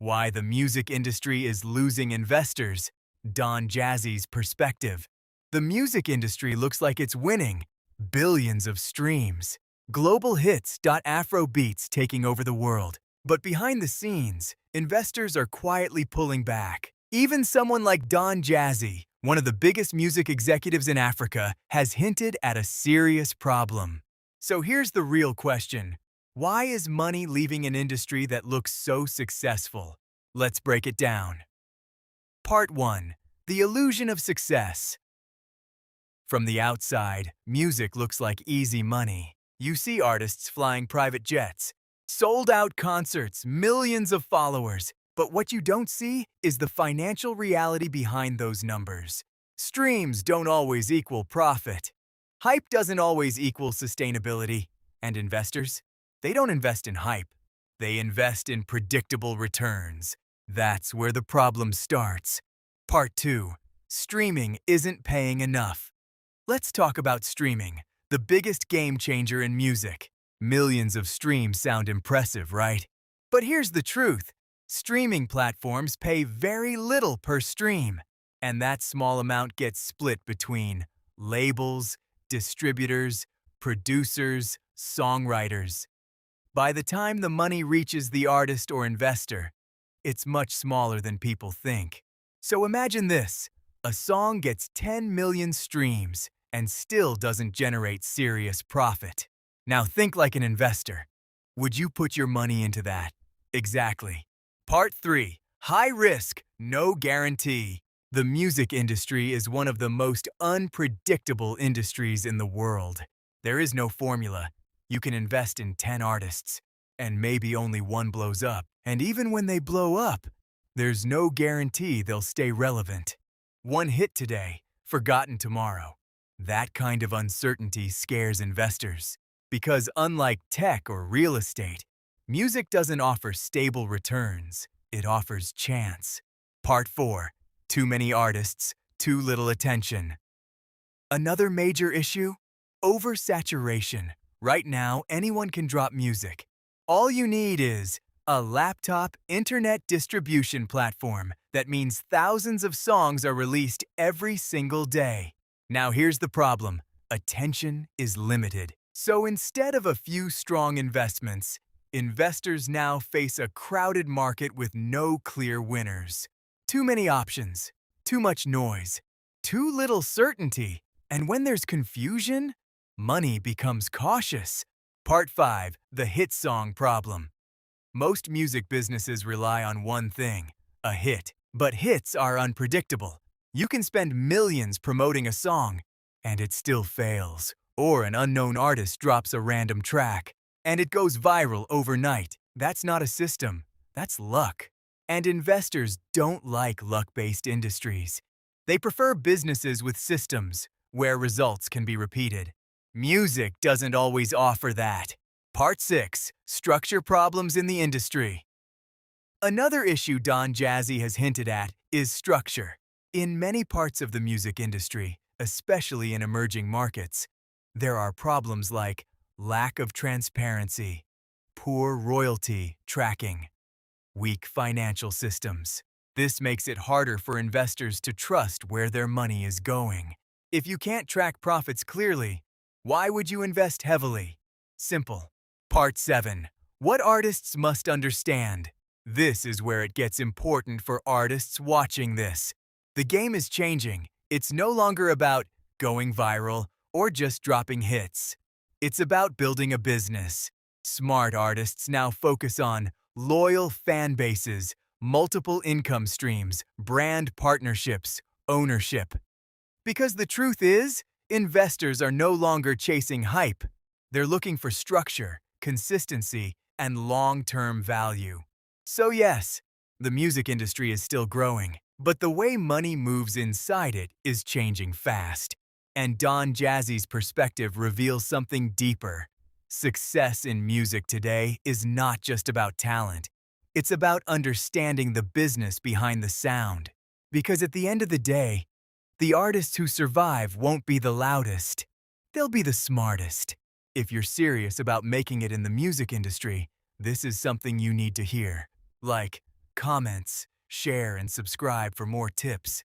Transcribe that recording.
Why the music industry is losing investors. Don Jazzy's perspective. The music industry looks like it's winning. Billions of streams. Global hits. Afrobeats taking over the world. But behind the scenes, investors are quietly pulling back. Even someone like Don Jazzy, one of the biggest music executives in Africa, has hinted at a serious problem. So here's the real question. Why is money leaving an industry that looks so successful? Let's break it down. Part 1. The illusion of success. From the outside, music looks like easy money. You see artists flying private jets, sold-out concerts, millions of followers. But what you don't see is the financial reality behind those numbers. Streams don't always equal profit. Hype doesn't always equal sustainability. And investors? They don't invest in hype. They invest in predictable returns. That's where the problem starts. Part 2. Streaming isn't paying enough. Let's talk about streaming, the biggest game changer in music. Millions of streams sound impressive, right? But here's the truth. Streaming platforms pay very little per stream. And that small amount gets split between labels, distributors, producers, songwriters. By the time the money reaches the artist or investor, it's much smaller than people think. So imagine this. A song gets 10 million streams and still doesn't generate serious profit. Now think like an investor. Would you put your money into that? Exactly. Part 3. High risk, no guarantee. The music industry is one of the most unpredictable industries in the world. There is no formula. You can invest in 10 artists, and maybe only one blows up. And even when they blow up, there's no guarantee they'll stay relevant. One hit today, forgotten tomorrow. That kind of uncertainty scares investors. Because unlike tech or real estate, music doesn't offer stable returns. It offers chance. Part 4. Too many artists, too little attention. Another major issue? Oversaturation. Right now, anyone can drop music. All you need is a laptop internet distribution platform. That means thousands of songs are released every single day. Now here's the problem. Attention is limited. So instead of a few strong investments, investors now face a crowded market with no clear winners. Too many options, too much noise, too little certainty. And when there's confusion, money becomes cautious. Part 5. The hit song problem. Most music businesses rely on one thing, a hit. But hits are unpredictable. You can spend millions promoting a song, and it still fails. Or an unknown artist drops a random track, and it goes viral overnight. That's not a system, that's luck. And investors don't like luck-based industries. They prefer businesses with systems, where results can be repeated. Music doesn't always offer that. Part 6. Structure problems in the industry. Another issue Don Jazzy has hinted at is structure. In many parts of the music industry, especially in emerging markets, there are problems like lack of transparency, poor royalty tracking, weak financial systems. This makes it harder for investors to trust where their money is going. If you can't track profits clearly, why would you invest heavily? Simple. Part 7. What artists must understand. This is where it gets important for artists watching this. The game is changing. It's no longer about going viral or just dropping hits. It's about building a business. Smart artists now focus on loyal fan bases, multiple income streams, brand partnerships, ownership. Because the truth is, investors are no longer chasing hype. They're looking for structure, consistency, and long-term value. So yes, the music industry is still growing, but the way money moves inside it is changing fast. And Don Jazzy's perspective reveals something deeper. Success in music today is not just about talent. It's about understanding the business behind the sound. Because at the end of the day, the artists who survive won't be the loudest. They'll be the smartest. If you're serious about making it in the music industry, this is something you need to hear. Like, comments, share, and subscribe for more tips.